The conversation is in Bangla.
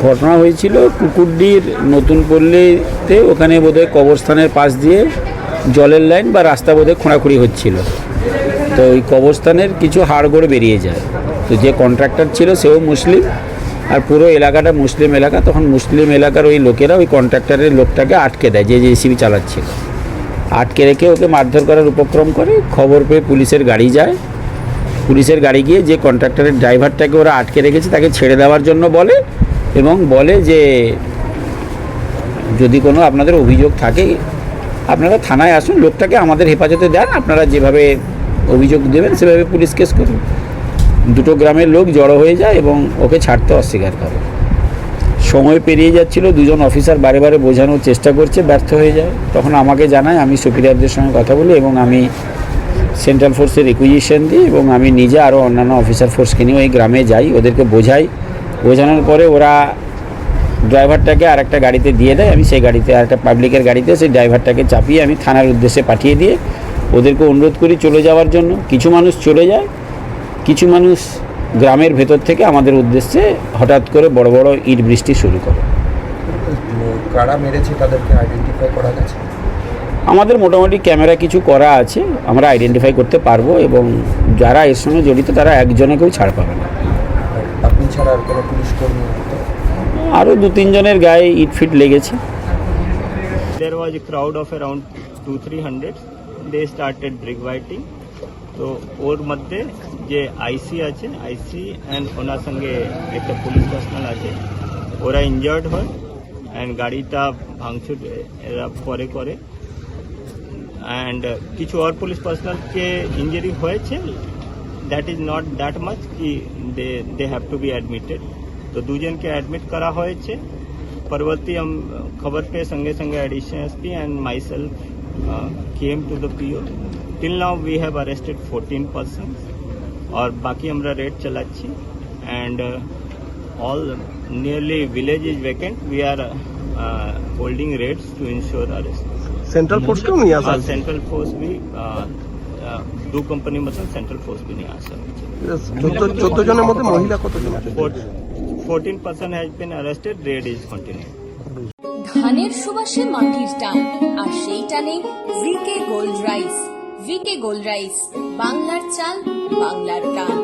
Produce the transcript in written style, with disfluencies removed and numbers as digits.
ঘটনা হয়েছিল কুকুরডির নতুন পল্লীতে, ওখানে বোধহয় কবরস্থানের পাশ দিয়ে জলের লাইন বা রাস্তা বোধহয় খোঁড়াখুঁড়ি হচ্ছিল। তো ওই কবরস্থানের কিছু হাড়গোড় বেরিয়ে যায়। তো যে কন্ট্রাক্টর ছিল সেও মুসলিম, আর পুরো এলাকাটা মুসলিম এলাকা। তখন মুসলিম এলাকার ওই লোকেরা ওই কন্ট্রাক্টরের লোকটাকে আটকে দেয়, যে জেসিবি চালাচ্ছিল, আটকে রেখে ওকে মারধর করার উপক্রম করে। খবর পেয়ে পুলিশের গাড়ি যায়। পুলিশের গাড়ি গিয়ে যে কন্ট্রাক্টরের ড্রাইভারটাকে ওরা আটকে রেখেছে তাকে ছেড়ে দেওয়ার জন্য বলে, এবং বলে যে যদি কোনো আপনাদের অভিযোগ থাকে আপনারা থানায় আসুন, লোকটাকে আমাদের হেফাজতে দেন, আপনারা যেভাবে অভিযোগ দেবেন সেভাবে পুলিশ কেস করুন। দুটো গ্রামের লোক জড়ো হয়ে যায় এবং ওকে ছাড়তে অস্বীকার করে। সময় পেরিয়ে যাচ্ছিল, দুজন অফিসার বারে বারে বোঝানোর চেষ্টা করছে, ব্যর্থ হয়ে যায়। তখন আমাকে জানায়, আমি সুপিরিয়রদের সঙ্গে কথা বলি এবং আমি সেন্ট্রাল ফোর্সের রিকুইজিশন দিই এবং আমি নিজে আরও অন্যান্য অফিসার ফোর্সকে নিয়ে ওই গ্রামে যাই, ওদেরকে বোঝাই। বোঝানোর পরে ওরা ড্রাইভারটাকে আর একটা গাড়িতে দিয়ে দেয়। আমি সেই গাড়িতে, আর একটা পাবলিকের গাড়িতে সেই ড্রাইভারটাকে চাপিয়ে আমি থানার উদ্দেশ্যে পাঠিয়ে দিয়ে ওদেরকে অনুরোধ করি চলে যাওয়ার জন্য। কিছু মানুষ চলে যায়, কিছু মানুষ গ্রামের ভেতর থেকে আমাদের উদ্দেশ্যে হঠাৎ করে বড় বড় ইট বৃষ্টি শুরু করে। কারা মেরেছে তাদেরকে আইডেন্টিফাই করা গেছে? আমাদের মোটামুটি ক্যামেরা কিছু করা আছে, আমরা আইডেন্টিফাই করতে পারবো, এবং যারা এর সঙ্গে জড়িত তারা একজনেকেও ছাড় পাবে না। আপনি ছাড়া আর কোনো পুলিশ কর্মী? আরও 2-3 জনের গায়ে ইট ফিট লেগেছে। There was a crowd of around 200-300. They started brick fighting. তো ওর মধ্যে যে আইসি আছে, আইসি অ্যান্ড ওনার সঙ্গে একটা পুলিশ পার্সোনাল আছে, ওরা ইনজার্ড হয় অ্যান্ড গাড়িটা ভাঙচুর এরা পরে করে। অ্যান্ড কিছু আর পুলিশ পার্সোনালকে ইঞ্জুরি হয়েছে, that is not that much কি they have to be admitted. তো দুজনকে অ্যাডমিট করা হয়েছে। পরবর্তী খবর পেয়ে সঙ্গে সঙ্গে addition SP and myself came to the PO. Till now we have arrested 14 persons और बाकी আমরা রেড চালাচ্ছি। And all nearly village is vacant. We are holding raids to ensure arrest. Central force क्यों नहीं आ सकता? सेंट्रल फोर्स भी दो कंपनी मतलब सेंट्रल फोर्स भी नहीं आ सकता। 14 জনের মধ্যে মহিলা কতজন আছে? 14 person has been arrested. Raid is continuing. ধানের সুবাসে মাটির টান, আর সেই টানে V K gold rice. V K gold rice, বাংলার চাল, বাংলার গান।